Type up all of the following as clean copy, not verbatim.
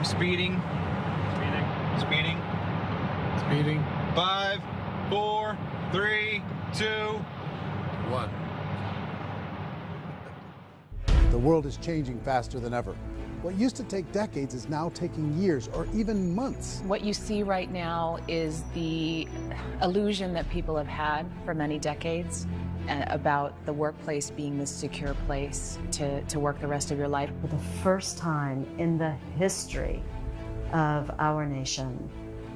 I'm speeding. Speeding. Speeding. 5, 4, 3, 2, 1. The world is changing faster than ever. What used to take decades is now taking years or even months. What you see right now is the illusion that people have had for many decades about the workplace being this secure place to work the rest of your life. For the first time in the history of our nation,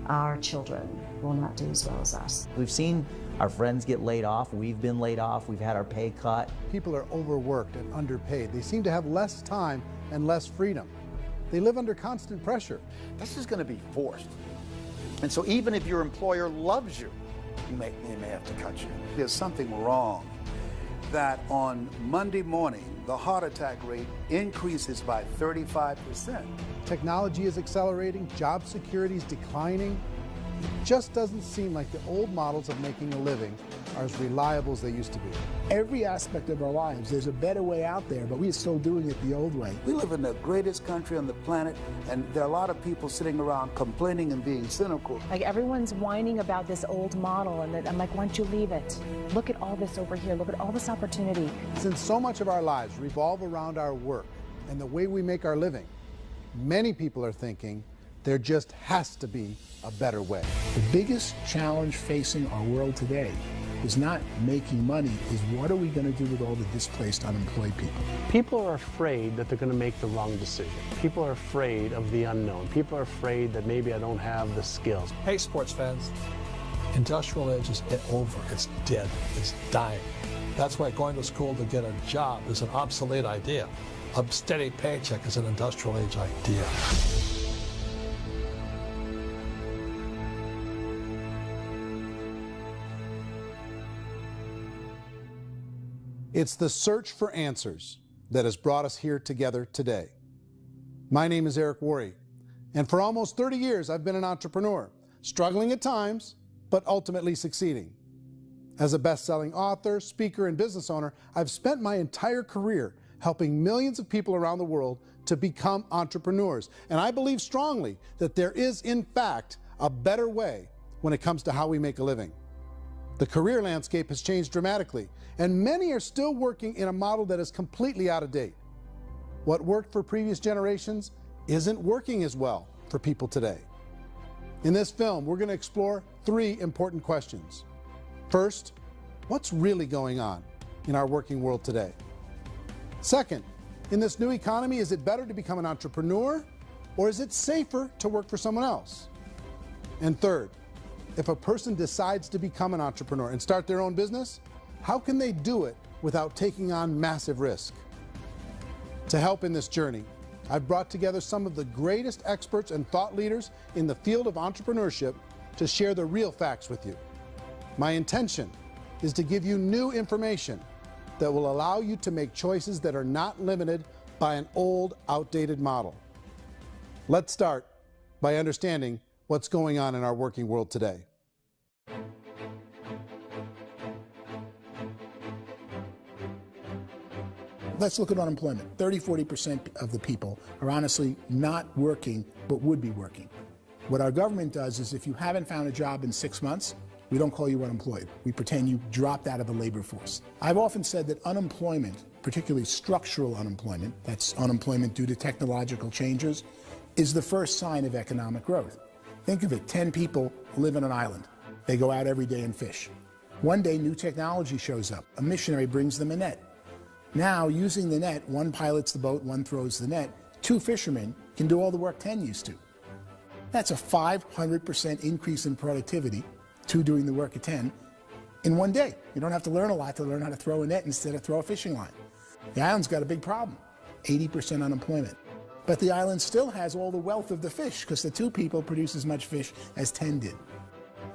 our children will not do as well as us. We've seen our friends get laid off. We've been laid off. We've had our pay cut. People are overworked and underpaid. They seem to have less time and less freedom. They live under constant pressure. This is going to be forced. And so even if your employer loves you, they may have to cut you. There's something wrong that on Monday morning, the heart attack rate increases by 35%. Technology is accelerating, job security is declining. It just doesn't seem like the old models of making a living are as reliable as they used to be. Every aspect of our lives, there's a better way out there, but we're still doing it the old way. We live in the greatest country on the planet, and there are a lot of people sitting around complaining and being cynical. Like everyone's whining about this old model, and I'm like, why don't you leave it? Look at all this over here. Look at all this opportunity. Since so much of our lives revolve around our work and the way we make our living, many people are thinking there just has to be a better way. The biggest challenge facing our world today is not making money, is what are we going to do with all the displaced, unemployed people? People are afraid that they're going to make the wrong decision. People are afraid of the unknown. People are afraid that maybe I don't have the skills. Hey, sports fans. Industrial age is over. It's dead. It's dying. That's why going to school to get a job is an obsolete idea. A steady paycheck is an industrial age idea. It's the search for answers that has brought us here together today. My name is Eric Worre, and for almost 30 years I've been an entrepreneur, struggling at times, but ultimately succeeding. As a best-selling author, speaker, and business owner, I've spent my entire career helping millions of people around the world to become entrepreneurs. And I believe strongly that there is, in fact, a better way when it comes to how we make a living. The career landscape has changed dramatically, and many are still working in a model that is completely out of date. What worked for previous generations isn't working as well for people today. In this film, we're going to explore 3 important questions. First, what's really going on in our working world today? Second, in this new economy, is it better to become an entrepreneur, or is it safer to work for someone else? And third, if a person decides to become an entrepreneur and start their own business, how can they do it without taking on massive risk? To help in this journey, I've brought together some of the greatest experts and thought leaders in the field of entrepreneurship to share the real facts with you. My intention is to give you new information that will allow you to make choices that are not limited by an old, outdated model. Let's start by understanding what's going on in our working world today. Let's look at unemployment. 30–40% of the people are honestly not working, but would be working. What our government does is if you haven't found a job in 6 months, we don't call you unemployed. We pretend you dropped out of the labor force. I've often said that unemployment, particularly structural unemployment, that's unemployment due to technological changes, is the first sign of economic growth. Think of it, 10 people live on an island. They go out every day and fish. One day, new technology shows up. A missionary brings them a net. Now, using the net, one pilots the boat, one throws the net. 2 fishermen can do all the work 10 used to. That's a 500% increase in productivity, 2 doing the work of 10, in one day. You don't have to learn a lot to learn how to throw a net instead of throw a fishing line. The island's got a big problem, 80% unemployment. But the island still has all the wealth of the fish because the 2 people produce as much fish as 10 did.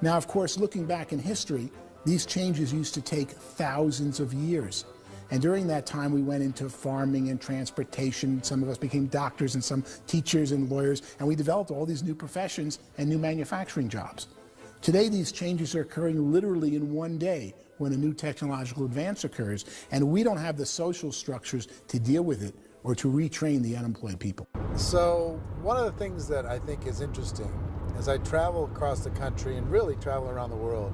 Now, of course, looking back in history, these changes used to take thousands of years. And during that time, we went into farming and transportation. Some of us became doctors and some teachers and lawyers, and we developed all these new professions and new manufacturing jobs. Today, these changes are occurring literally in one day when a new technological advance occurs, and we don't have the social structures to deal with it or to retrain the unemployed people. So one of the things that I think is interesting as I travel across the country and really travel around the world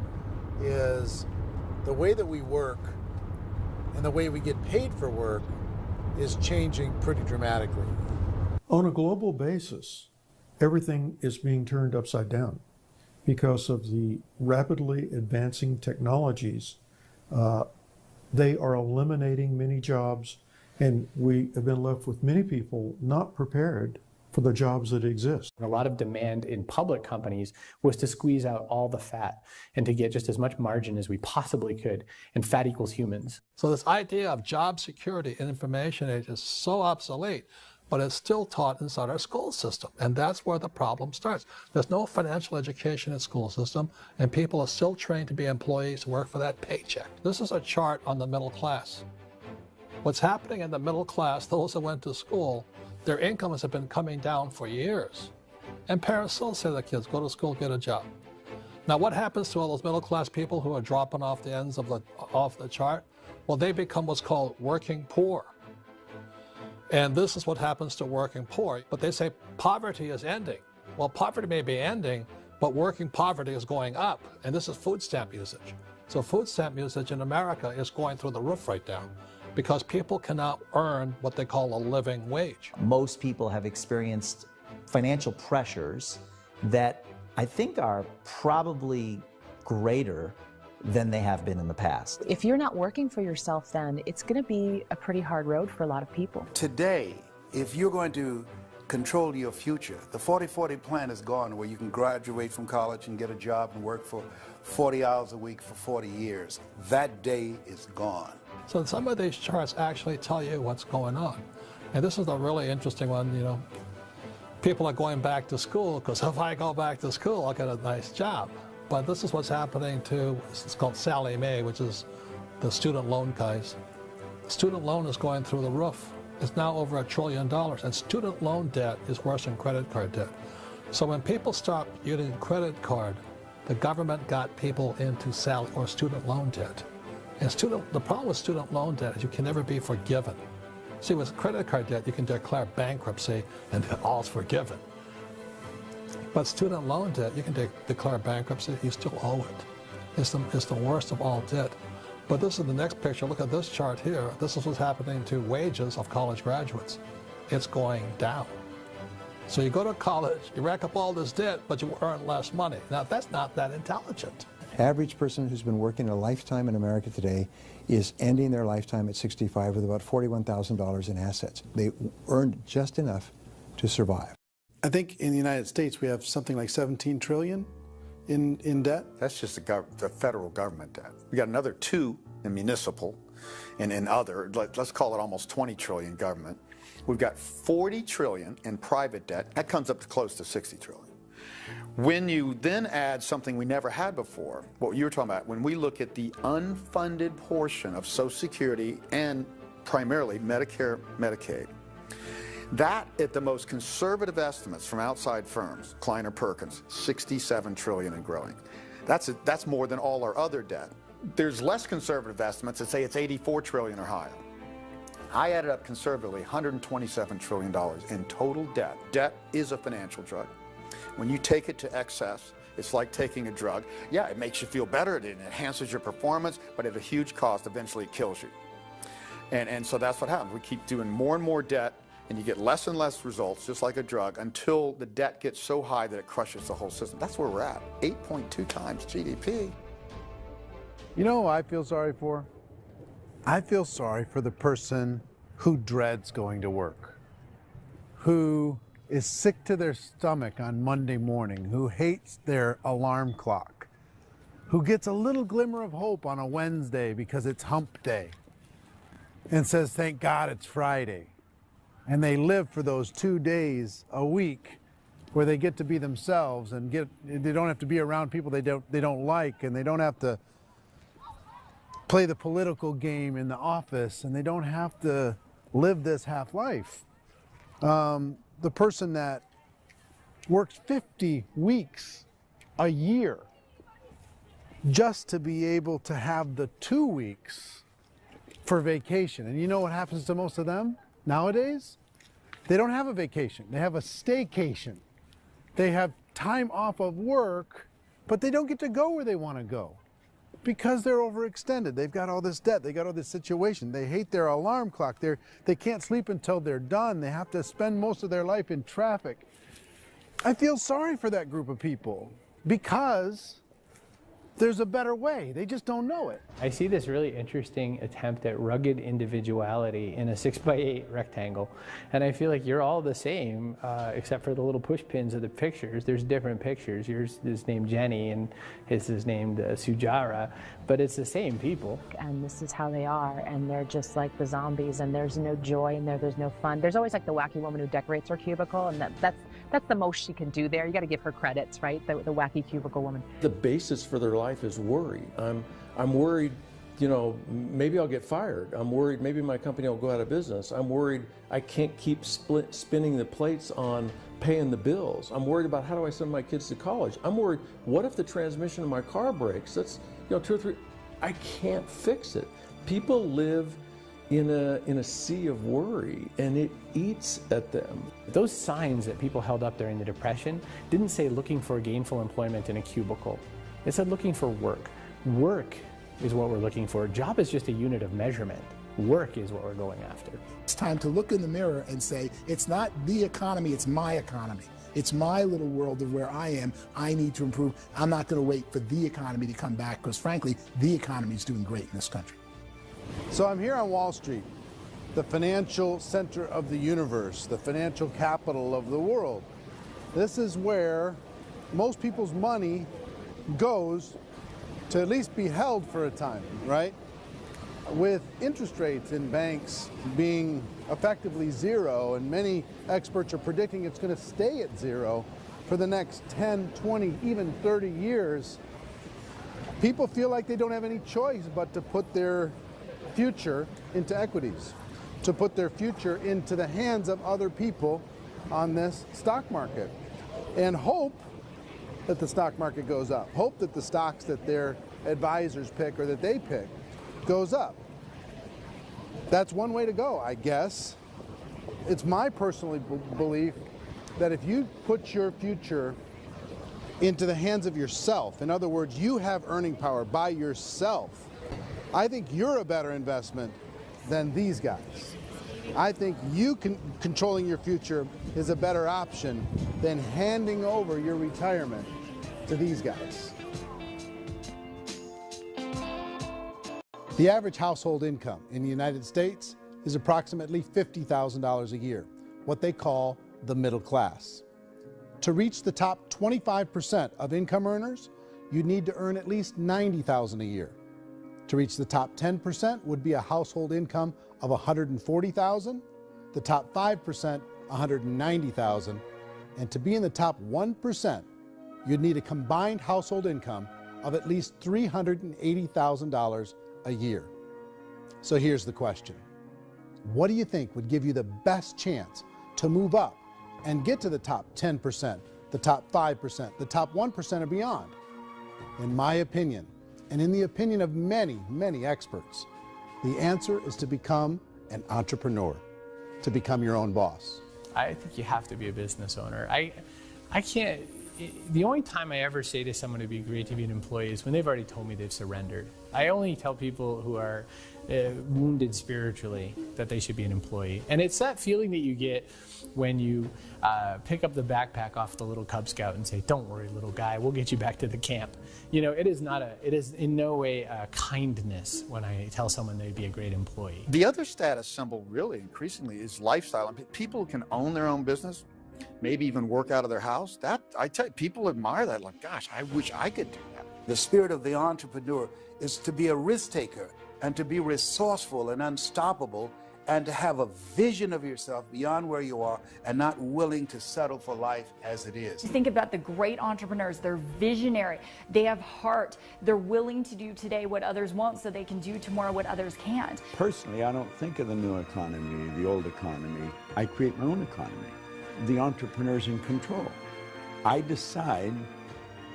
is the way that we work and the way we get paid for work is changing pretty dramatically. On a global basis, everything is being turned upside down because of the rapidly advancing technologies. They are eliminating many jobs, and we have been left with many people not prepared for the jobs that exist. A lot of demand in public companies was to squeeze out all the fat and to get just as much margin as we possibly could, and fat equals humans. So this idea of job security and information age is so obsolete, but it's still taught inside our school system, and that's where the problem starts. There's no financial education in the school system, and people are still trained to be employees who work for that paycheck. This is a chart on the middle class. What's happening in the middle class, those that went to school, their incomes have been coming down for years. And parents still say to their kids, go to school, get a job. Now what happens to all those middle class people who are dropping off the ends of the chart? Well, they become what's called working poor. And this is what happens to working poor. But they say poverty is ending. Well, poverty may be ending, but working poverty is going up. And this is food stamp usage. So food stamp usage in America is going through the roof right now, because people cannot earn what they call a living wage. Most people have experienced financial pressures that I think are probably greater than they have been in the past. If you're not working for yourself, then it's going to be a pretty hard road for a lot of people. Today, if you're going to control your future, the 40-40 plan is gone, where you can graduate from college and get a job and work for 40 hours a week for 40 years. That day is gone. So some of these charts actually tell you what's going on. And this is a really interesting one, you know. People are going back to school because if I go back to school, I'll get a nice job. But this is what's happening to, it's called Sallie Mae, which is the student loan guys. Student loan is going through the roof. It's now over $1 trillion, and student loan debt is worse than credit card debt. So when people stopped using credit card, the government got people into student loan debt. And the problem with student loan debt is you can never be forgiven. See, with credit card debt, you can declare bankruptcy and all's forgiven. But student loan debt, you can declare bankruptcy, you still owe it. It's the worst of all debt. But this is the next picture. Look at this chart here. This is what's happening to wages of college graduates. It's going down. So you go to college, you rack up all this debt, but you earn less money. Now, that's not that intelligent. Average person who's been working a lifetime in America today is ending their lifetime at 65 with about $41,000 in assets. They earned just enough to survive. I think in the United States we have something like 17 trillion in debt. That's just the federal government debt. We got another 2 in municipal and in other, let's call it almost 20 trillion government. We've got 40 trillion in private debt. That comes up to close to 60 trillion. When you then add something we never had before, what you were talking about, when we look at the unfunded portion of Social Security and primarily Medicare, Medicaid, that at the most conservative estimates from outside firms, Kleiner Perkins, 67 trillion and growing. That's more than all our other debt. There's less conservative estimates that say it's 84 trillion or higher. I added up conservatively $127 trillion in total debt. Debt is a financial drug. When you take it to excess, it's like taking a drug. Yeah, it makes you feel better, it enhances your performance, but at a huge cost, eventually it kills you. And so that's what happens. We keep doing more and more debt, and you get less and less results, just like a drug, until the debt gets so high that it crushes the whole system. That's where we're at, 8.2 times GDP. You know who I feel sorry for? I feel sorry for the person who dreads going to work, who is sick to their stomach on Monday morning, who hates their alarm clock, who gets a little glimmer of hope on a Wednesday because it's hump day and says, thank God it's Friday. And they live for those 2 days a week where they get to be themselves and they don't have to be around people they don't like, and they don't have to play the political game in the office, and they don't have to live this half life. The person that works 50 weeks a year just to be able to have the 2 weeks for vacation. And you know what happens to most of them nowadays? They don't have a vacation. They have a staycation. They have time off of work, but they don't get to go where they want to go because they're overextended. They've got all this debt. They got all this situation. They hate their alarm clock. They can't sleep until they're done. They have to spend most of their life in traffic. I feel sorry for that group of people because there's a better way. They just don't know it. I see this really interesting attempt at rugged individuality in a 6x8 rectangle. And I feel like you're all the same, except for the little push pins of the pictures. There's different pictures. Yours is named Jenny and his is named Sujara, but it's the same people. And this is how they are, and they're just like the zombies, and there's no joy in there, there's no fun. There's always like the wacky woman who decorates her cubicle, and that's the most she can do there. You got to give her credits, right? The wacky cubicle woman. The basis for their life is worry. I'm worried, you know, maybe I'll get fired. I'm worried maybe my company will go out of business. I'm worried I can't keep spinning the plates on paying the bills. I'm worried about how do I send my kids to college. I'm worried, what if the transmission in my car breaks? That's, you know, 2 or 3, I can't fix it. People live in a sea of worry, and it eats at them. Those signs that people held up during the Depression didn't say looking for gainful employment in a cubicle. It said looking for work. Work is what we're looking for. Job is just a unit of measurement. Work is what we're going after. It's time to look in the mirror and say, it's not the economy, it's my economy. It's my little world of where I am. I need to improve. I'm not going to wait for the economy to come back because, frankly, the economy is doing great in this country. So I'm here on Wall Street, the financial center of the universe, the financial capital of the world. This is where most people's money goes to at least be held for a time, right? With interest rates in banks being effectively zero, and many experts are predicting it's going to stay at zero for the next 10, 20, even 30 years, people feel like they don't have any choice but to put their future into equities, to put their future into the hands of other people on this stock market, and hope that the stock market goes up, hope that the stocks that their advisors pick or that they pick goes up. That's one way to go, I guess. It's my personal belief that if you put your future into the hands of yourself, in other words, you have earning power by yourself, I think you're a better investment than these guys. I think you controlling your future is a better option than handing over your retirement to these guys. The average household income in the United States is approximately $50,000 a year, what they call the middle class. To reach the top 25% of income earners, you need to earn at least $90,000 a year. To reach the top 10% would be a household income of $140,000, the top 5%, $190,000, and to be in the top 1%, you'd need a combined household income of at least $380,000 a year. So here's the question. What do you think would give you the best chance to move up and get to the top 10%, the top 5%, the top 1% and beyond? In my opinion, and in the opinion of many, many experts, the answer is to become an entrepreneur, to become your own boss. I think you have to be a business owner. I can't, the only time I ever say to someone it'd be great to be an employee is when they've already told me they've surrendered. I only tell people who are wounded spiritually that they should be an employee. And it's that feeling that you get when you pick up the backpack off the little Cub Scout and say, "Don't worry, little guy, we'll get you back to the camp." You know, it is in no way a kindness when I tell someone they'd be a great employee. The other status symbol really increasingly is lifestyle. And people who can own their own business, maybe even work out of their house, that, I tell you, people admire that. Like, gosh, I wish I could do that. The spirit of the entrepreneur is to be a risk taker and to be resourceful and unstoppable and to have a vision of yourself beyond where you are and not willing to settle for life as it is. Think about the great entrepreneurs. They're visionary. They have heart. They're willing to do today what others won't so they can do tomorrow what others can't. Personally, I don't think of the new economy, the old economy. I create my own economy. The entrepreneur's in control. I decide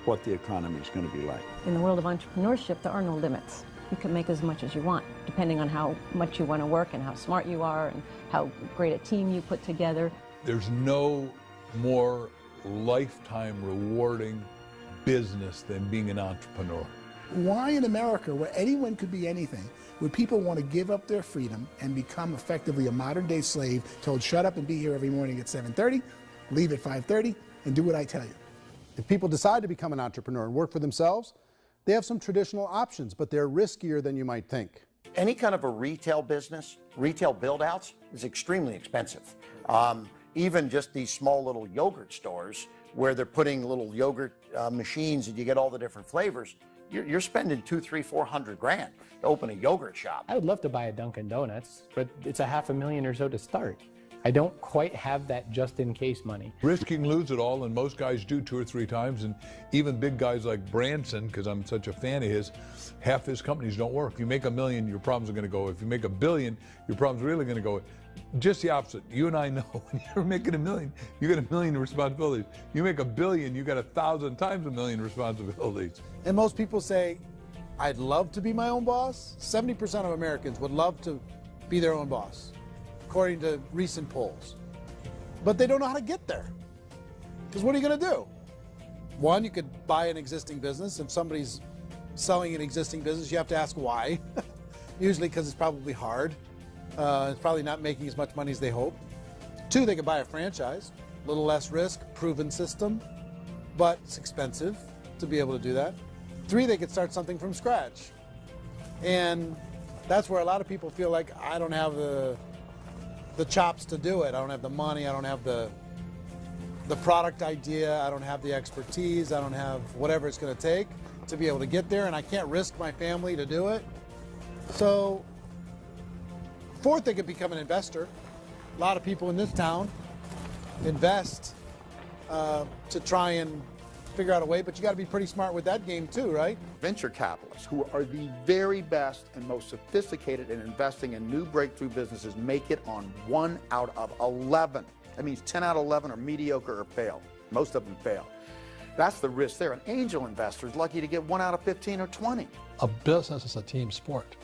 what the economy is going to be like. In the world of entrepreneurship, there are no limits. you can make as much as you want, depending on how much you want to work and how smart you are and how great a team you put together. There's no more lifetime rewarding business than being an entrepreneur. Why in America, where anyone could be anything, would people want to give up their freedom and become effectively a modern-day slave, told shut up and be here every morning at 7:30, leave at 5:30, and do what I tell you? If people decide to become an entrepreneur and work for themselves, they have some traditional options, but they're riskier than you might think. Any kind of a retail business, retail build-outs, is extremely expensive. Even just these small little yogurt stores where they're putting little yogurt machines and you get all the different flavors, you're spending $200,000, $300,000, $400,000 to open a yogurt shop. I would love to buy a Dunkin' Donuts, but it's $500,000 or so to start. I don't quite have that just-in-case money. Risking lose it all, and most guys do 2 or 3 times, and even big guys like Branson, because I'm such a fan of his, half his companies don't work. If you make $1 million, your problems are going to go. If you make $1 billion, your problem's really going to go. Just the opposite. You and I know when you're making $1 million, you got $1 million responsibilities. You make $1 billion, you got 1,000 times $1 million responsibilities. And most people say, I'd love to be my own boss. 70% of Americans would love to be their own boss, according to recent polls. But they don't know how to get there. Because what are you going to do? One, you could buy an existing business. If somebody's selling an existing business, you have to ask why. Usually because it's probably hard. It's probably not making as much money as they hope. 2, they could buy a franchise. A little less risk, proven system, but it's expensive to be able to do that. 3, they could start something from scratch. And that's where a lot of people feel like, I don't have the chops to do it. I don't have the money. I don't have the product idea. I don't have the expertise. I don't have whatever it's going to take to be able to get there, and I can't risk my family to do it. So, 4th, they could become an investor. A lot of people in this town invest to try and figure out a way, but you got to be pretty smart with that game too, right? Venture capitalists, who are the very best and most sophisticated in investing in new breakthrough businesses, make it on 1 out of 11. That means 10 out of 11 are mediocre or fail. Most of them fail. That's the risk there. An angel investor is lucky to get 1 out of 15 or 20. A business is a team sport.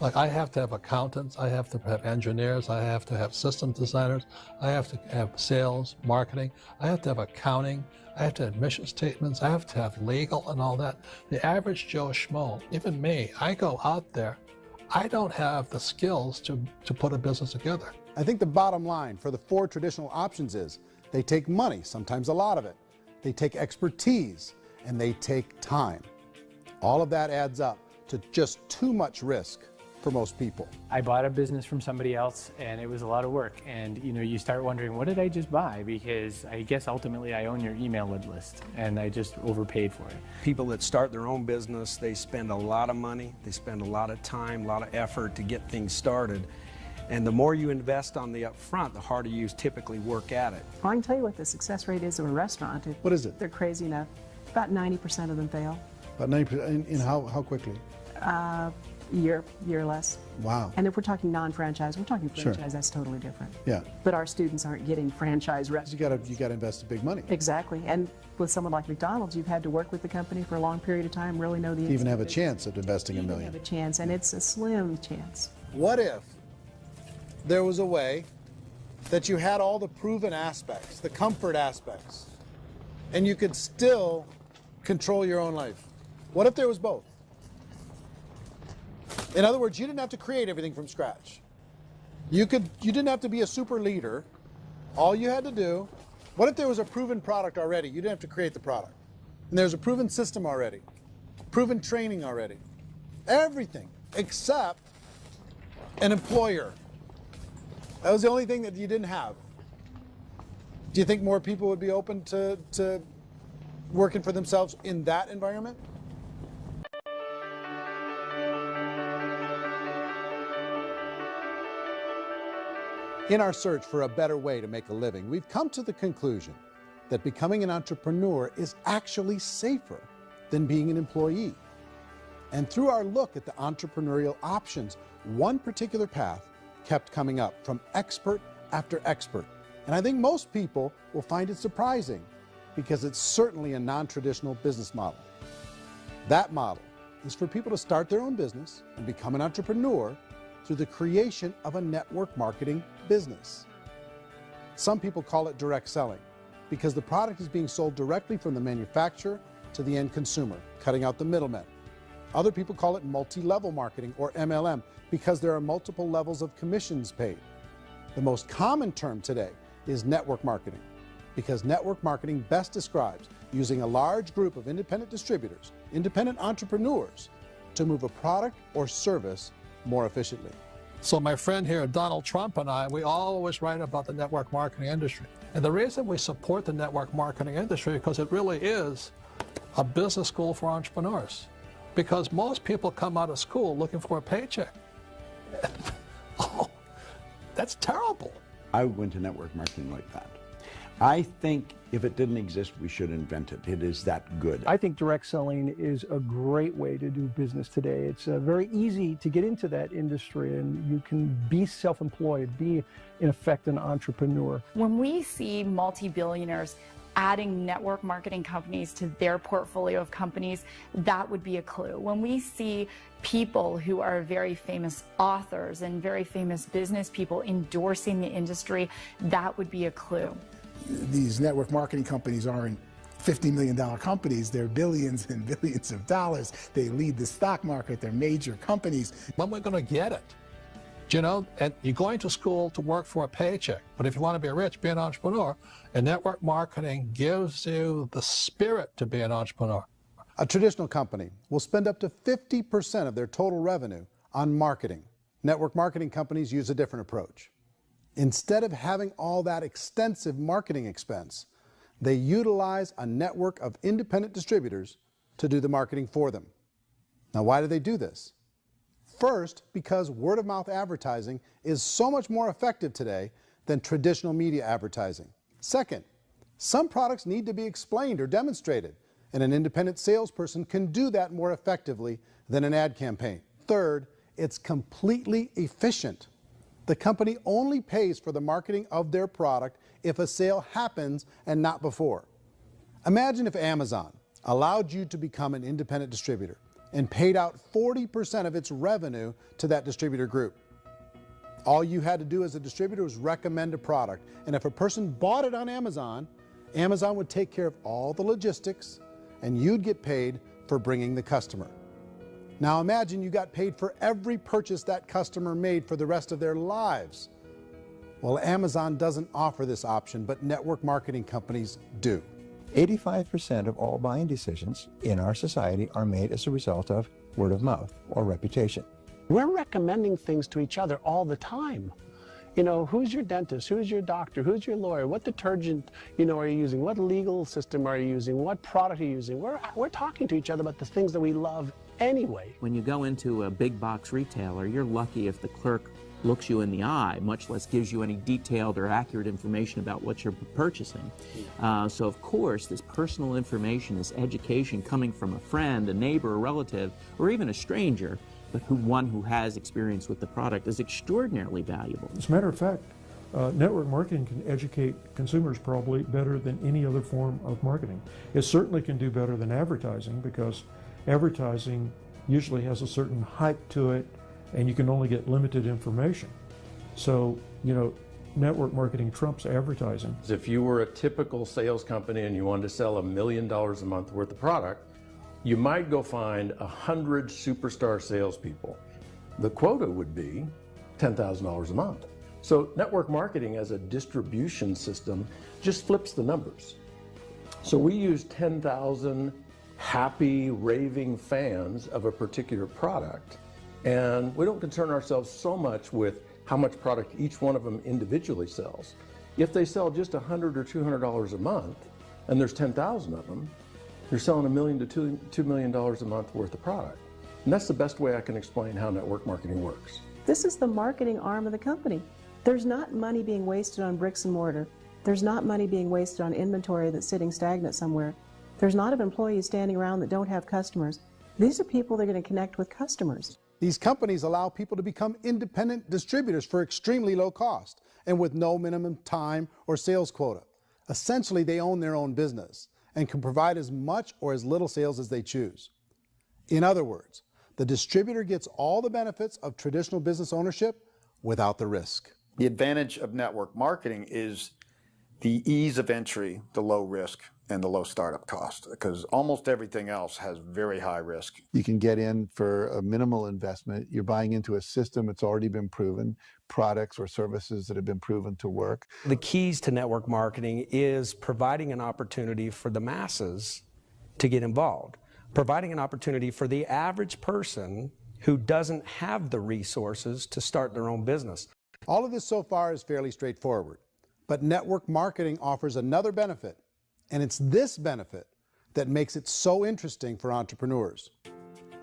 Like, I have to have accountants, I have to have engineers, I have to have system designers, I have to have sales, marketing, I have to have accounting, I have to have mission statements, I have to have legal and all that. The average Joe Schmo, even me, I go out there, I don't have the skills to put a business together. I think the bottom line for the 4 traditional options is they take money, sometimes a lot of it. They take expertise, and they take time. All of that adds up to just too much risk for most people. I bought a business from somebody else, and it was a lot of work. And you start wondering, what did I just buy? Because I guess ultimately I own your email list, and I just overpaid for it. People that start their own business, they spend a lot of money, they spend a lot of time, a lot of effort to get things started. And the more you invest on the upfront, the harder you typically work at it. Well, I can tell you what the success rate is of a restaurant. What is it? They're crazy enough. About 90% of them fail. About 90%, in how quickly? Year less. Wow. And if we're talking non-franchise, we're talking franchise, Sure. That's totally different. Yeah. But our students aren't getting franchise restaurants. You got to invest the big money. Exactly. And with someone like McDonald's, you've had to work with the company for a long period of time, really know the To even have a business. chance at investing $1 million. Have a chance, and it's a slim chance. What if there was a way that you had all the proven aspects, the comfort aspects, and you could still control your own life? What if there was both? In other words, you didn't have to create everything from scratch. You didn't have to be a super leader. All you had to do, what if there was a proven product already? You didn't have to create the product. And there's a proven system already, proven training already. Everything except an employer. That was the only thing that you didn't have. Do you think more people would be open to working for themselves in that environment? In our search for a better way to make a living, we've come to the conclusion that becoming an entrepreneur is actually safer than being an employee. And through our look at the entrepreneurial options, one particular path kept coming up from expert after expert. And I think most people will find it surprising because it's certainly a non-traditional business model. That model is for people to start their own business and become an entrepreneur through the creation of a network marketing business. Some people call it direct selling because the product is being sold directly from the manufacturer to the end consumer, cutting out the middlemen. Other people call it multi-level marketing, or MLM, because there are multiple levels of commissions paid. The most common term today is network marketing, because network marketing best describes using a large group of independent distributors, independent entrepreneurs, to move a product or service more efficiently. So my friend here, Donald Trump, and I, we always write about the network marketing industry. And the reason we support the network marketing industry is because it really is a business school for entrepreneurs. Because most people come out of school looking for a paycheck. Oh, that's terrible. I would go into network marketing like that. I think if it didn't exist, we should invent it. It is that good. I think direct selling is a great way to do business today. It's very easy to get into that industry, and you can be self-employed, be, in effect, an entrepreneur. When we see multi-billionaires adding network marketing companies to their portfolio of companies, that would be a clue. When we see people who are very famous authors and very famous business people endorsing the industry, that would be a clue. These network marketing companies aren't $50 million companies. They're billions and billions of dollars. They lead the stock market. They're major companies. When we're going to get it? You know, and you're going to school to work for a paycheck, but if you want to be rich, be an entrepreneur, and network marketing gives you the spirit to be an entrepreneur. A traditional company will spend up to 50% of their total revenue on marketing. Network marketing companies use a different approach. Instead of having all that extensive marketing expense, they utilize a network of independent distributors to do the marketing for them. Now, why do they do this? First, because word-of-mouth advertising is so much more effective today than traditional media advertising. Second, some products need to be explained or demonstrated, and an independent salesperson can do that more effectively than an ad campaign. Third, it's completely efficient. The company only pays for the marketing of their product if a sale happens and not before. Imagine if Amazon allowed you to become an independent distributor and paid out 40% of its revenue to that distributor group. All you had to do as a distributor was recommend a product, and if a person bought it on Amazon, Amazon would take care of all the logistics, and you'd get paid for bringing the customer. Now imagine you got paid for every purchase that customer made for the rest of their lives. Well, Amazon doesn't offer this option, but network marketing companies do. 85% of all buying decisions in our society are made as a result of word of mouth or reputation. We're recommending things to each other all the time. You know, who's your dentist? Who's your doctor? Who's your lawyer? What detergent, are you using? What legal system are you using? What product are you using? We're talking to each other about the things that we love anyway. When you go into a big box retailer, you're lucky if the clerk looks you in the eye, much less gives you any detailed or accurate information about what you're purchasing. So of course, this personal information, this education coming from a friend, a neighbor, a relative, or even a stranger, but one who has experience with the product is extraordinarily valuable. As a matter of fact, network marketing can educate consumers probably better than any other form of marketing. It certainly can do better than advertising, because advertising usually has a certain hype to it, and you can only get limited information. So, network marketing trumps advertising. If you were a typical sales company and you wanted to sell $1 million a month worth of product, you might go find 100 superstar salespeople. The quota would be $10,000 a month. So network marketing as a distribution system just flips the numbers. So we use 10,000 happy, raving fans of a particular product, and we don't concern ourselves so much with how much product each one of them individually sells. If they sell just $100 or $200 a month, and there's 10,000 of them, you're selling $1 million to $2 million a month worth of product. And that's the best way I can explain how network marketing works. This is the marketing arm of the company. There's not money being wasted on bricks and mortar. There's not money being wasted on inventory that's sitting stagnant somewhere. There's not of employees standing around that don't have customers. These are people that are going to connect with customers. These companies allow people to become independent distributors for extremely low cost and with no minimum time or sales quota. Essentially, they own their own business and can provide as much or as little sales as they choose. In other words, the distributor gets all the benefits of traditional business ownership without the risk. The advantage of network marketing is the ease of entry, the low risk, and the low startup cost, because almost everything else has very high risk. You can get in for a minimal investment. You're buying into a system that's already been proven, products or services that have been proven to work. The keys to network marketing is providing an opportunity for the masses to get involved, providing an opportunity for the average person who doesn't have the resources to start their own business. All of this so far is fairly straightforward, but network marketing offers another benefit, and it's this benefit that makes it so interesting for entrepreneurs.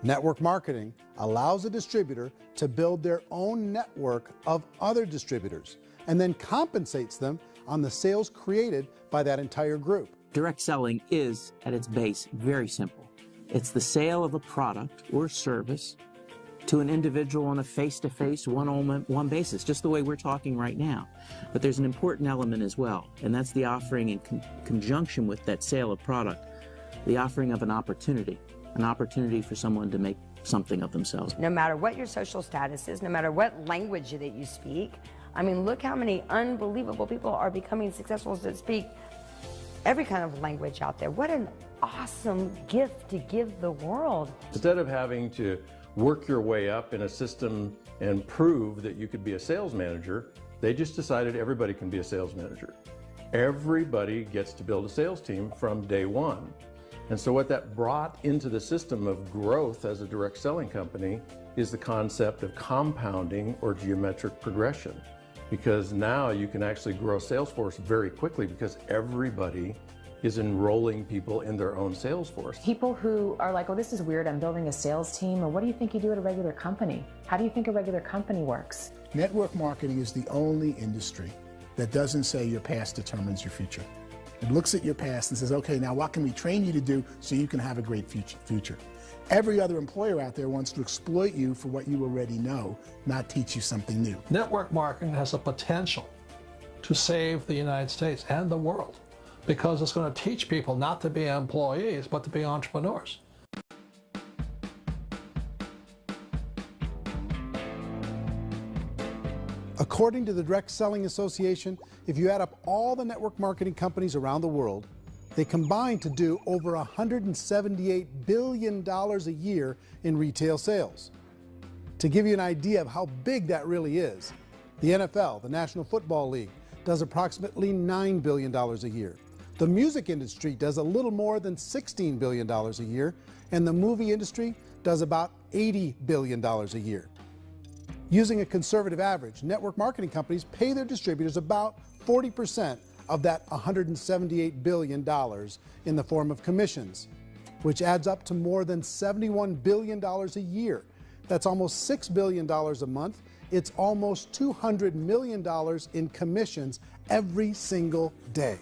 Network marketing allows a distributor to build their own network of other distributors and then compensates them on the sales created by that entire group. Direct selling is, at its base, very simple. It's the sale of a product or service to an individual on a face-to-face, one-on-one basis, just the way we're talking right now. But there's an important element as well, and that's the offering in conjunction with that sale of product, the offering of an opportunity for someone to make something of themselves. No matter what your social status is, no matter what language that you speak, I mean, look how many unbelievable people are becoming successful that speak every kind of language out there. What an awesome gift to give the world. Instead of having to work your way up in a system and prove that you could be a sales manager, they just decided everybody can be a sales manager. Everybody gets to build a sales team from day one. And so what that brought into the system of growth as a direct selling company is the concept of compounding or geometric progression. Because now you can actually grow a sales force very quickly because everybody is enrolling people in their own sales force. People who are like, oh, this is weird, I'm building a sales team, or what do you think you do at a regular company? How do you think a regular company works? Network marketing is the only industry that doesn't say your past determines your future. It looks at your past and says, okay, now what can we train you to do so you can have a great future? Every other employer out there wants to exploit you for what you already know, not teach you something new. Network marketing has the potential to save the United States and the world, because it's going to teach people not to be employees, but to be entrepreneurs. According to the Direct Selling Association, if you add up all the network marketing companies around the world, they combine to do over $178 billion a year in retail sales. To give you an idea of how big that really is, the NFL, the National Football League, does approximately $9 billion a year. The music industry does a little more than $16 billion a year, and the movie industry does about $80 billion a year. Using a conservative average, network marketing companies pay their distributors about 40% of that $178 billion in the form of commissions, which adds up to more than $71 billion a year. That's almost $6 billion a month. It's almost $200 million in commissions every single day.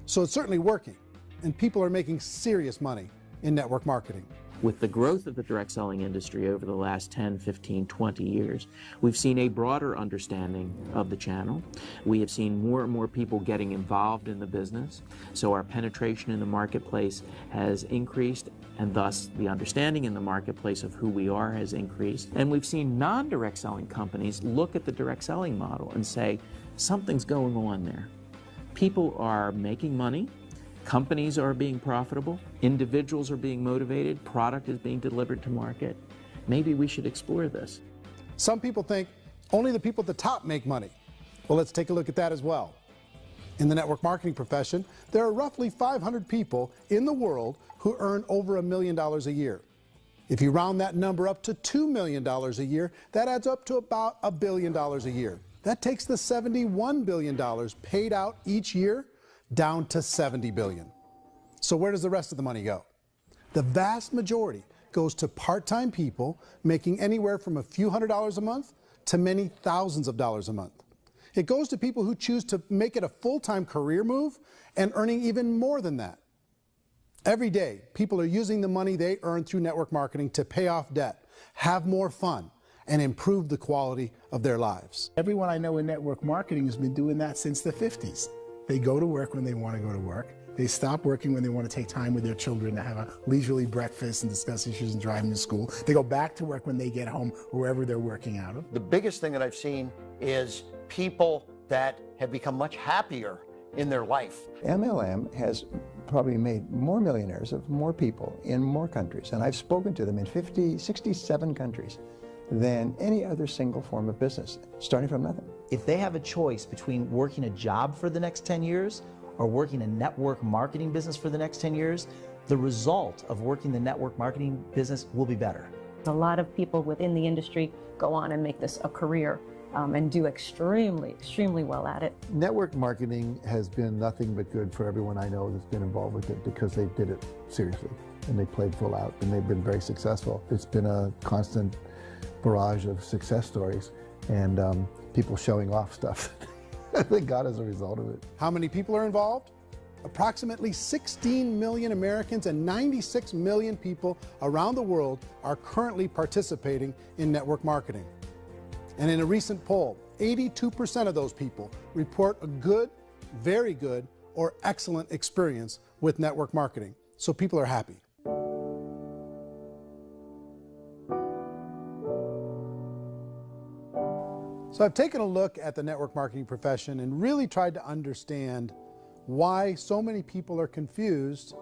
So it's certainly working, and people are making serious money in network marketing. With the growth of the direct selling industry over the last 10, 15, 20 years, we've seen a broader understanding of the channel. We have seen more and more people getting involved in the business, so our penetration in the marketplace has increased, and thus the understanding in the marketplace of who we are has increased. And we've seen non-direct selling companies look at the direct selling model and say, something's going on there. People are making money. Companies are being profitable, individuals are being motivated, product is being delivered to market. Maybe we should explore this. Some people think only the people at the top make money. Well, let's take a look at that as well. In the network marketing profession, there are roughly 500 people in the world who earn over $1 million a year. If you round that number up to $2 million a year, that adds up to about $1 billion a year. That takes the $71 billion paid out each year down to $70 billion. So where does the rest of the money go? The vast majority goes to part-time people making anywhere from a few $100s a month to many thousands of dollars a month. It goes to people who choose to make it a full-time career move and earning even more than that. Every day, people are using the money they earn through network marketing to pay off debt, have more fun, and improve the quality of their lives. Everyone I know in network marketing has been doing that since the 50s. They go to work when they want to go to work. They stop working when they want to take time with their children to have a leisurely breakfast and discuss issues and driving to school. They go back to work when they get home, wherever they're working out of. The biggest thing that I've seen is people that have become much happier in their life. MLM has probably made more millionaires of more people in more countries, and I've spoken to them in 67 countries, than any other single form of business, starting from nothing. If they have a choice between working a job for the next 10 years or working a network marketing business for the next 10 years, the result of working the network marketing business will be better. A lot of people within the industry go on and make this a career and do extremely well at it. Network marketing has been nothing but good for everyone I know that's been involved with it because they did it seriously and they played full out and they've been very successful. It's been a constant barrage of success stories and people showing off stuff that they got as a result of it. How many people are involved? Approximately 16 million Americans and 96 million people around the world are currently participating in network marketing. And in a recent poll, 82% of those people report a good, very good, or excellent experience with network marketing. So people are happy. So I've taken a look at the network marketing profession and really tried to understand why so many people are confused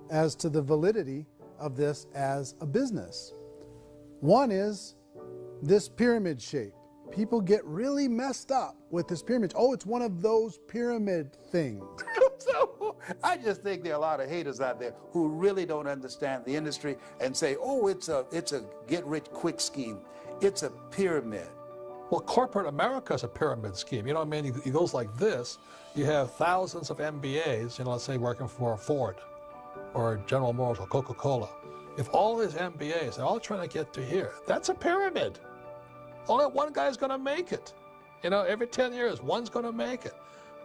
as to the validity of this as a business. One is this pyramid shape. People get really messed up with this pyramid. Oh, it's one of those pyramid things. So I just think there are a lot of haters out there who really don't understand the industry and say, oh, it's a get-rich-quick scheme. It's a pyramid. Well, corporate America is a pyramid scheme. You know what I mean? It goes like this. You have thousands of MBAs, you know, let's say working for Ford or General Motors or Coca-Cola. If all these MBAs, they're all trying to get to here, that's a pyramid. Only one guy's going to make it. You know, every 10 years, one's going to make it.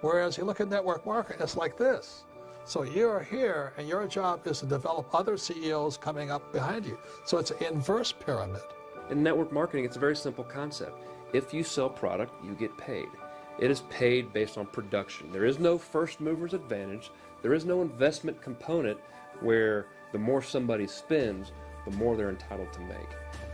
Whereas you look at network marketing, it's like this. So you're here, and your job is to develop other CEOs coming up behind you. So it's an inverse pyramid. In network marketing, it's a very simple concept. If you sell product, you get paid. It is paid based on production. There is no first mover's advantage. There is no investment component where the more somebody spends, the more they're entitled to make.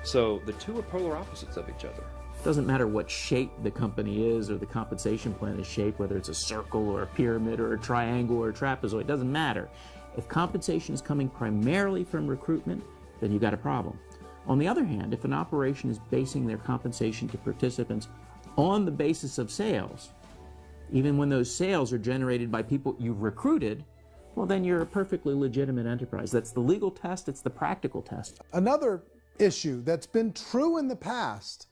So the two are polar opposites of each other. It doesn't matter what shape the company is or the compensation plan is shaped, whether it's a circle or a pyramid or a triangle or a trapezoid, it doesn't matter. If compensation is coming primarily from recruitment, then you've got a problem. On the other hand, if an operation is basing their compensation to participants on the basis of sales, even when those sales are generated by people you've recruited, well, then you're a perfectly legitimate enterprise. That's the legal test, it's the practical test. Another issue that's been true in the past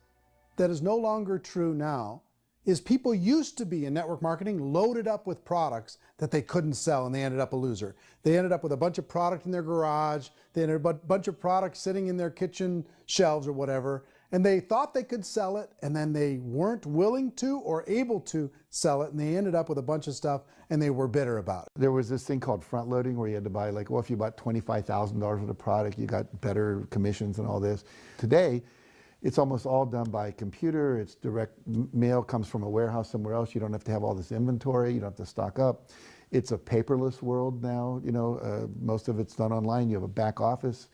that is no longer true now is people used to be in network marketing loaded up with products that they couldn't sell and they ended up a loser. They ended up with a bunch of product in their garage, they ended up with a bunch of products sitting in their kitchen shelves or whatever, and they thought they could sell it and then they weren't willing to or able to sell it and they ended up with a bunch of stuff and they were bitter about it. There was this thing called front loading where you had to buy, like, well, if you bought $25,000 worth of product, you got better commissions and all this. Today, it's almost all done by computer. It's direct mail, comes from a warehouse somewhere else. You don't have to have all this inventory. You don't have to stock up. It's a paperless world now. You know, most of it's done online. You have a back office.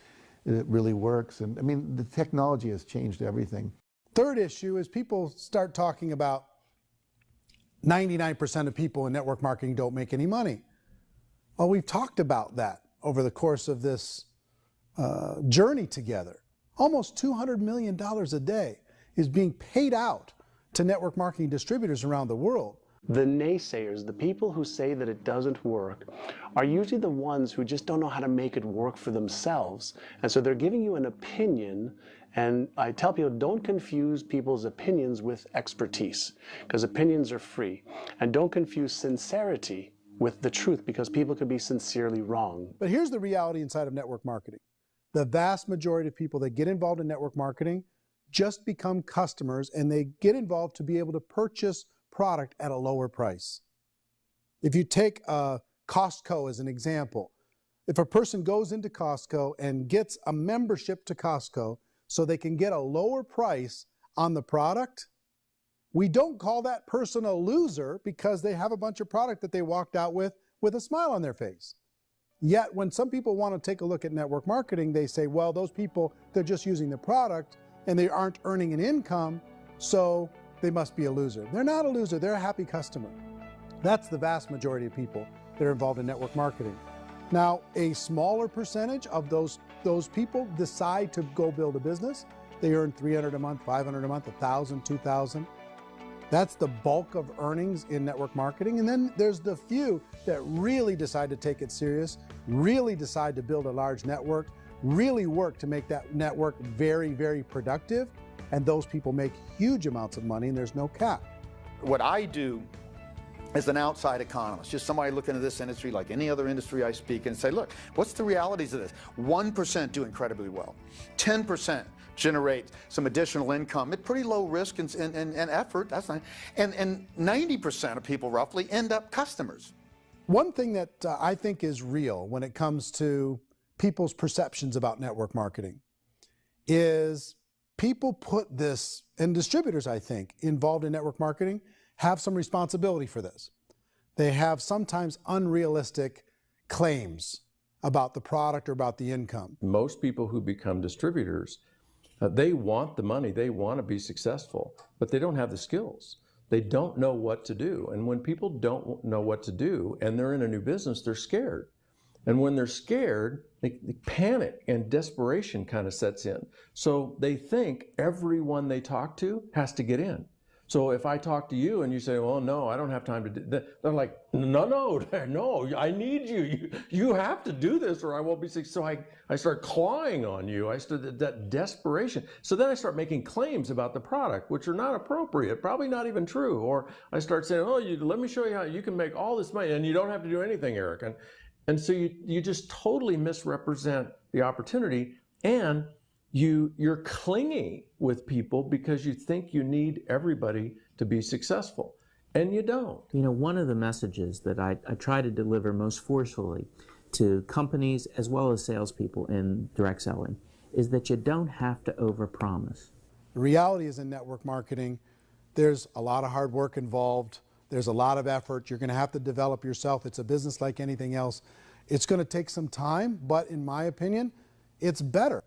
It really works. And I mean, the technology has changed everything. Third issue is people start talking about 99% of people in network marketing don't make any money. Well, we've talked about that over the course of this journey together. Almost $200 million a day is being paid out to network marketing distributors around the world. The naysayers, the people who say that it doesn't work, are usually the ones who just don't know how to make it work for themselves. And so they're giving you an opinion, and I tell people, don't confuse people's opinions with expertise, because opinions are free. And don't confuse sincerity with the truth, because people could be sincerely wrong. But here's the reality inside of network marketing. The vast majority of people that get involved in network marketing just become customers, and they get involved to be able to purchase product at a lower price. If you take Costco as an example, if a person goes into Costco and gets a membership to Costco so they can get a lower price on the product, we don't call that person a loser because they have a bunch of product that they walked out with with a smile on their face. Yet when some people want to take a look at network marketing, they say, well, those people, they're just using the product and they aren't earning an income, so they must be a loser. They're not a loser, they're a happy customer. That's the vast majority of people that are involved in network marketing. Now, a smaller percentage of those people decide to go build a business. They earn $300 a month, $500 a month, $1,000, $2,000. That's the bulk of earnings in network marketing. And then there's the few that really decide to take it serious, really decide to build a large network, really work to make that network very, very productive. And those people make huge amounts of money and there's no cap. What I do as an outside economist, just somebody looking at this industry like any other industry I speak and say, look, what's the realities of this? 1% do incredibly well. 10% generate some additional income at pretty low risk and effort. That's not, and 90% of people roughly end up customers. One thing that I think is real when it comes to people's perceptions about network marketing is people put this, and distributors, I think, involved in network marketing have some responsibility for this. They have sometimes unrealistic claims about the product or about the income. Most people who become distributors, they want the money, they want to be successful, but they don't have the skills. They don't know what to do. And when people don't know what to do and they're in a new business, they're scared. And when they're scared, they panic and desperation kind of sets in. So they think everyone they talk to has to get in. So if I talk to you and you say, well, no, I don't have time to do that, they're like, no, I need you. You have to do this or I won't be successful. So I start clawing on you. I start that desperation. So then I start making claims about the product, which are not appropriate, probably not even true. Or I start saying, oh, let me show you how you can make all this money and you don't have to do anything, Eric. And so you just totally misrepresent the opportunity, and you're clingy with people because you think you need everybody to be successful, and you don't. You know, one of the messages that I try to deliver most forcefully to companies as well as salespeople in direct selling is that you don't have to overpromise. The reality is in network marketing, there's a lot of hard work involved. There's a lot of effort. You're going to have to develop yourself. It's a business like anything else. It's going to take some time, but in my opinion, it's better.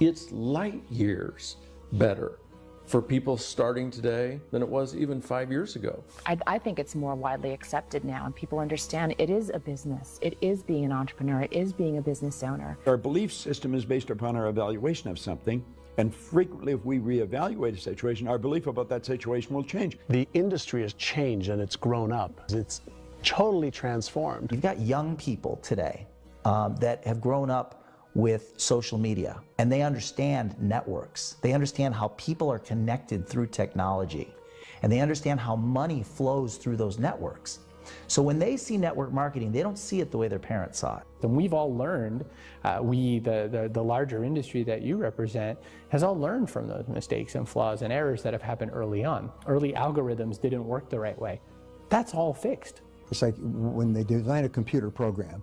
It's light years better for people starting today than it was even 5 years ago. I think it's more widely accepted now, and people understand it is a business. It is being an entrepreneur. It is being a business owner. Our belief system is based upon our evaluation of something, and frequently if we reevaluate a situation, our belief about that situation will change. The industry has changed and it's grown up. It's totally transformed. You've got young people today that have grown up with social media, and they understand networks. They understand how people are connected through technology, and they understand how money flows through those networks. So when they see network marketing, they don't see it the way their parents saw it. And we've all learned, the larger industry that you represent, has all learned from those mistakes and flaws and errors that have happened early on. Early algorithms didn't work the right way. That's all fixed. It's like when they design a computer program,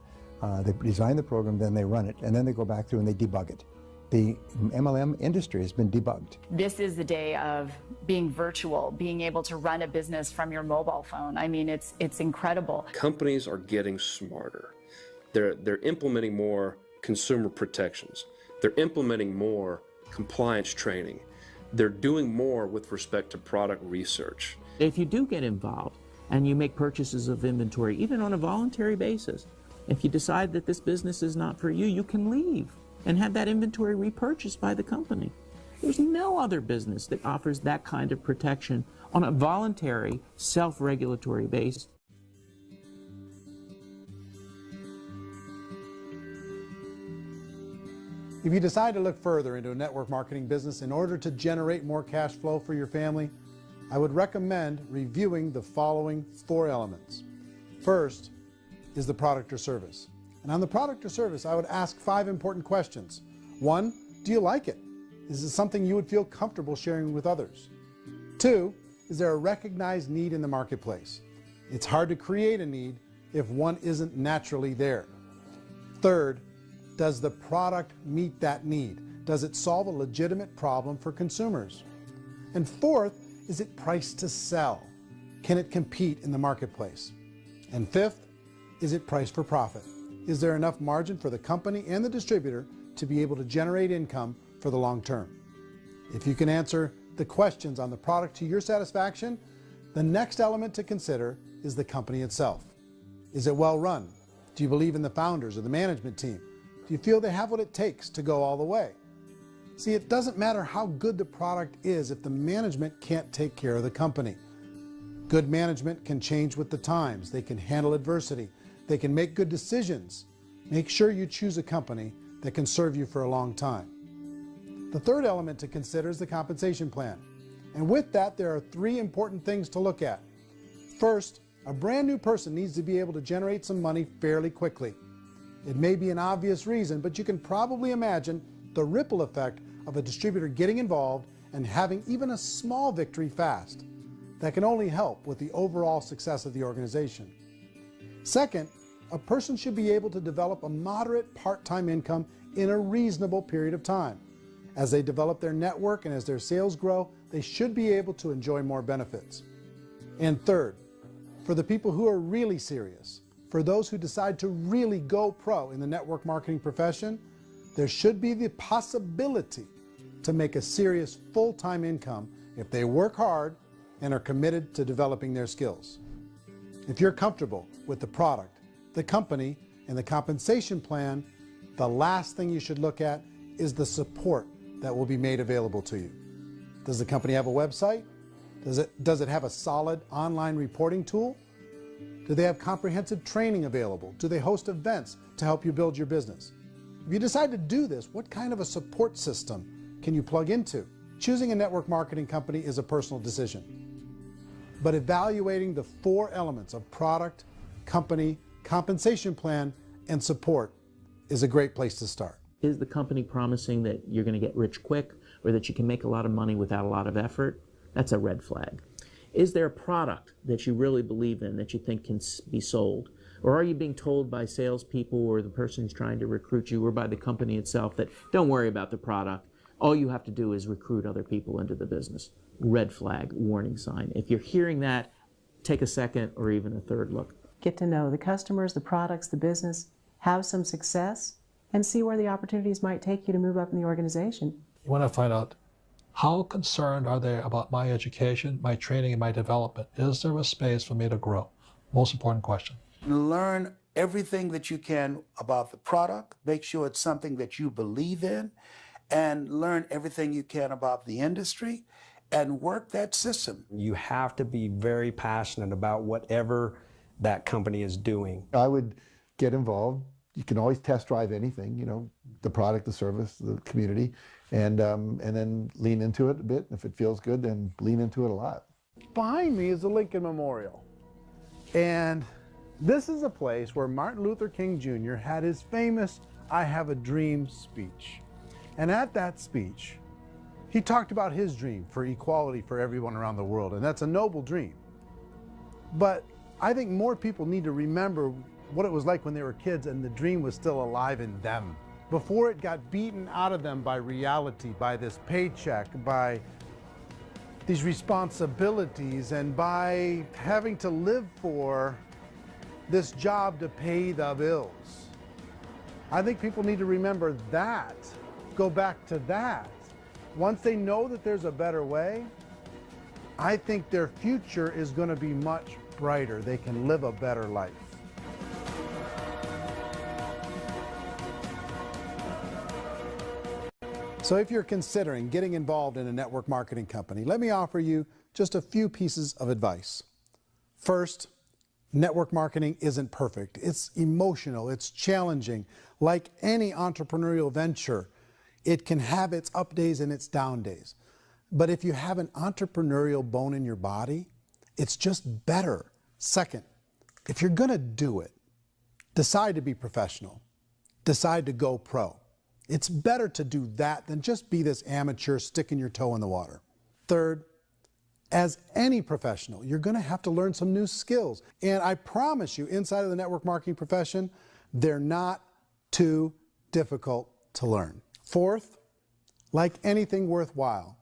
they design the program, then they run it, and then they go back through and they debug it. The MLM industry has been debugged. This is the day of being virtual, being able to run a business from your mobile phone. I mean, it's incredible. Companies are getting smarter. They're implementing more consumer protections. They're implementing more compliance training. They're doing more with respect to product research. If you do get involved and you make purchases of inventory, even on a voluntary basis, if you decide that this business is not for you, you can leave and have that inventory repurchased by the company. There's no other business that offers that kind of protection on a voluntary, self-regulatory basis. If you decide to look further into a network marketing business in order to generate more cash flow for your family, I would recommend reviewing the following 4 elements. First is the product or service. And on the product or service, I would ask 5 important questions. 1, do you like it? Is it something you would feel comfortable sharing with others? 2, is there a recognized need in the marketplace? It's hard to create a need if one isn't naturally there. 3rd, does the product meet that need? Does it solve a legitimate problem for consumers? And 4th, is it priced to sell? Can it compete in the marketplace? And fifth, is it priced for profit? Is there enough margin for the company and the distributor to be able to generate income for the long term? If you can answer the questions on the product to your satisfaction, the next element to consider is the company itself. Is it well run? Do you believe in the founders or the management team? Do you feel they have what it takes to go all the way? See, it doesn't matter how good the product is if the management can't take care of the company. Good management can change with the times. They can handle adversity. They can make good decisions. Make sure you choose a company that can serve you for a long time. The third element to consider is the compensation plan. And with that, there are three important things to look at. First, a brand new person needs to be able to generate some money fairly quickly. It may be an obvious reason, but you can probably imagine the ripple effect of a distributor getting involved and having even a small victory fast. That can only help with the overall success of the organization. Second, a person should be able to develop a moderate part-time income in a reasonable period of time. As they develop their network and as their sales grow, they should be able to enjoy more benefits. And third, for the people who are really serious, for those who decide to really go pro in the network marketing profession, there should be the possibility to make a serious full-time income if they work hard and are committed to developing their skills. If you're comfortable with the product, the company, and the compensation plan, the last thing you should look at is the support that will be made available to you. Does the company have a website? Does it have a solid online reporting tool? Do they have comprehensive training available? Do they host events to help you build your business? If you decide to do this, what kind of a support system can you plug into? Choosing a network marketing company is a personal decision. But evaluating the four elements of product, company, compensation plan, and support is a great place to start. Is the company promising that you're going to get rich quick or that you can make a lot of money without a lot of effort? That's a red flag. Is there a product that you really believe in that you think can be sold? Or are you being told by salespeople or the person who's trying to recruit you or by the company itself that don't worry about the product, all you have to do is recruit other people into the business? Red flag, warning sign. If you're hearing that, take a second or even a third look. Get to know the customers, the products, the business, have some success, and see where the opportunities might take you to move up in the organization. You want to find out how concerned are they about my education, my training, and my development? Is there a space for me to grow? Most important question. Learn everything that you can about the product. Make sure it's something that you believe in, and learn everything you can about the industry and work that system. You have to be very passionate about whatever that company is doing. I would get involved. You can always test drive anything, you know, the product, the service, the community, and then lean into it a bit. If it feels good, then lean into it a lot. Behind me is the Lincoln Memorial. And this is a place where Martin Luther King Jr. had his famous "I Have a Dream" speech. And at that speech, he talked about his dream for equality for everyone around the world, and that's a noble dream. But I think more people need to remember what it was like when they were kids and the dream was still alive in them, before it got beaten out of them by reality, by this paycheck, by these responsibilities, and by having to live for this job to pay the bills. I think people need to remember that, go back to that. Once they know that there's a better way, I think their future is going to be much brighter. They can live a better life. So if you're considering getting involved in a network marketing company, let me offer you just a few pieces of advice. First, network marketing isn't perfect. It's emotional, it's challenging. Like any entrepreneurial venture, it can have its up days and its down days. But if you have an entrepreneurial bone in your body, it's just better. Second, if you're gonna do it, decide to be professional. Decide to go pro. It's better to do that than just be this amateur sticking your toe in the water. Third, as any professional, you're gonna have to learn some new skills. And I promise you, inside of the network marketing profession, they're not too difficult to learn. Fourth, like anything worthwhile,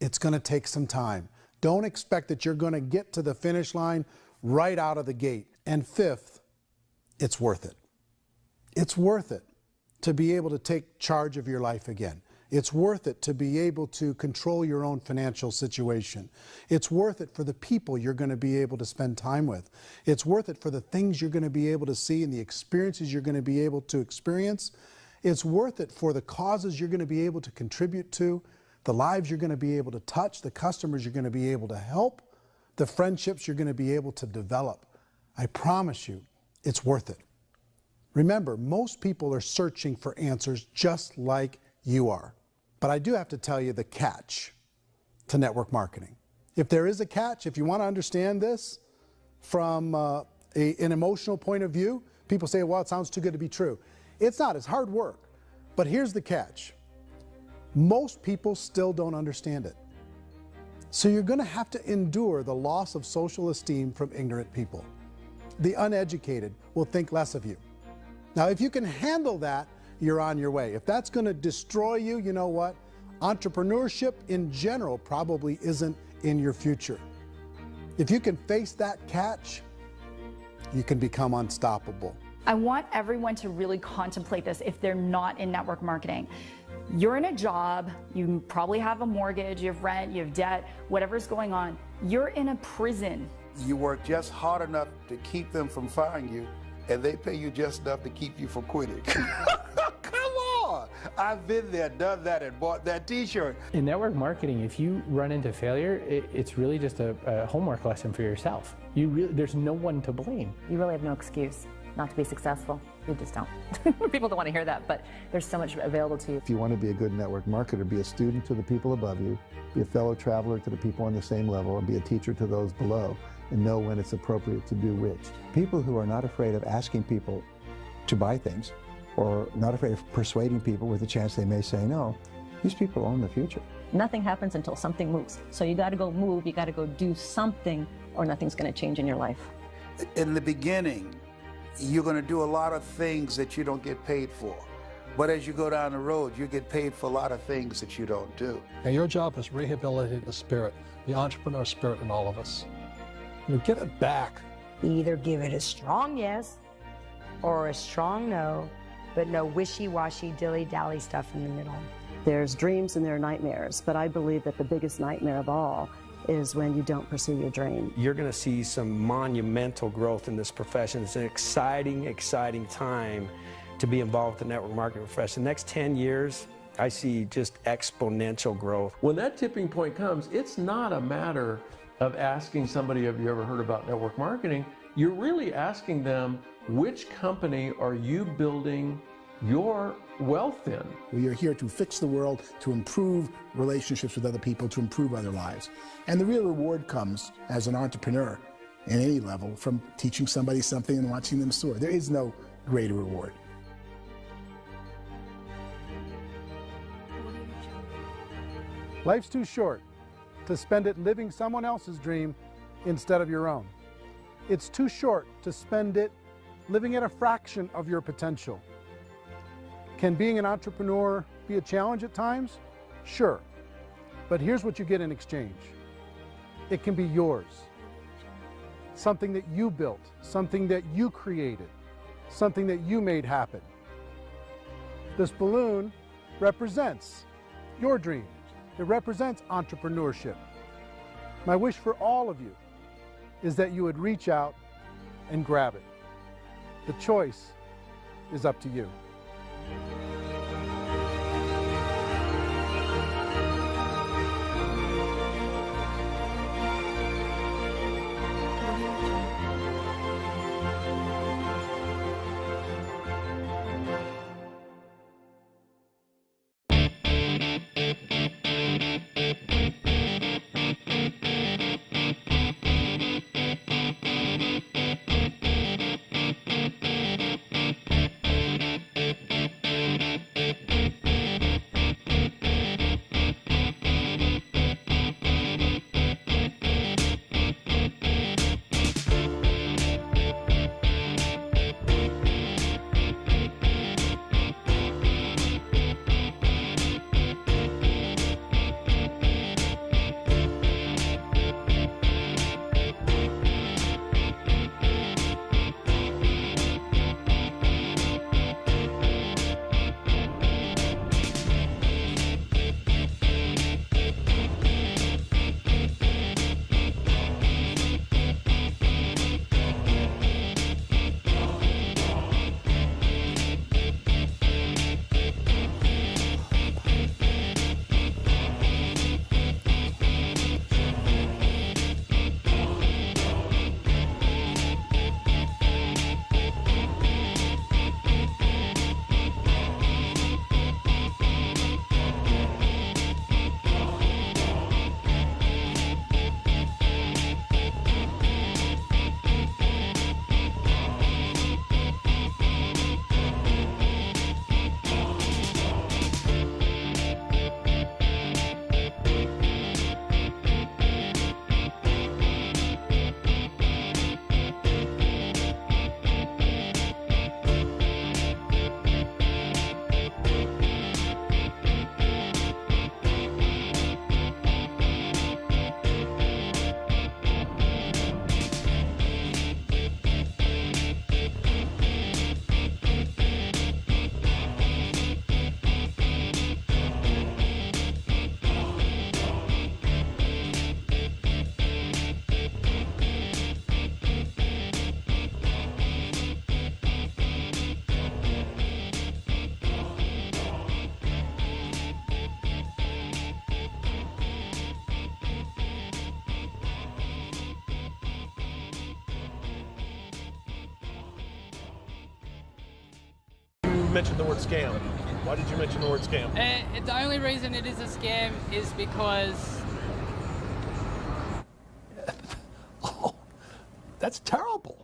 it's gonna take some time. Don't expect that you're going to get to the finish line right out of the gate. And fifth, it's worth it. It's worth it to be able to take charge of your life again. It's worth it to be able to control your own financial situation. It's worth it for the people you're going to be able to spend time with. It's worth it for the things you're going to be able to see and the experiences you're going to be able to experience. It's worth it for the causes you're going to be able to contribute to, the lives you're going to be able to touch, the customers you're going to be able to help, the friendships you're going to be able to develop. I promise you, it's worth it. Remember, most people are searching for answers just like you are. But I do have to tell you the catch to network marketing. If there is a catch, if you want to understand this from an emotional point of view, people say, well, it sounds too good to be true. It's not, it's hard work. But here's the catch. Most people still don't understand it. So you're going to have to endure the loss of social esteem from ignorant people. The uneducated will think less of you. Now, if you can handle that, you're on your way. If that's going to destroy you, you know what? Entrepreneurship in general probably isn't in your future. If you can face that catch, you can become unstoppable. I want everyone to really contemplate this if they're not in network marketing. You're in a job, you probably have a mortgage, you have rent, you have debt, whatever's going on. You're in a prison. You work just hard enough to keep them from firing you, and they pay you just enough to keep you from quitting. Come on! I've been there, done that, and bought that t-shirt. In network marketing, if you run into failure, it's really just a homework lesson for yourself. There's no one to blame. You really have no excuse not to be successful. You just don't. People don't want to hear that, but there's so much available to you. If you want to be a good network marketer, be a student to the people above you, be a fellow traveler to the people on the same level, and be a teacher to those below, and know when it's appropriate to do which. People who are not afraid of asking people to buy things, or not afraid of persuading people with a chance they may say no, these people own the future. Nothing happens until something moves. So you got to go move, you got to go do something, or nothing's going to change in your life. In the beginning, you're going to do a lot of things that you don't get paid for. But as you go down the road, you get paid for a lot of things that you don't do. And your job is rehabilitate the spirit, the entrepreneur spirit in all of us. You get it back. Either give it a strong yes or a strong no, but no wishy-washy, dilly-dally stuff in the middle. There's dreams and there are nightmares, but I believe that the biggest nightmare of all is when you don't pursue your dream. You're going to see some monumental growth in this profession. It's an exciting, exciting time to be involved with the network marketing profession. The next 10 years, I see just exponential growth. When that tipping point comes, it's not a matter of asking somebody, have you ever heard about network marketing? You're really asking them, which company are you building your wealth in? We are here to fix the world, to improve relationships with other people, to improve other lives. And the real reward comes as an entrepreneur at any level from teaching somebody something and watching them soar. There is no greater reward. Life's too short to spend it living someone else's dream instead of your own. It's too short to spend it living at a fraction of your potential. Can being an entrepreneur be a challenge at times? Sure. But here's what you get in exchange. It can be yours. Something that you built, something that you created, something that you made happen. This balloon represents your dream. It represents entrepreneurship. My wish for all of you is that you would reach out and grab it. The choice is up to you. mentioned the word scam. Why did you mention the word scam? The only reason it is a scam is because... That's terrible.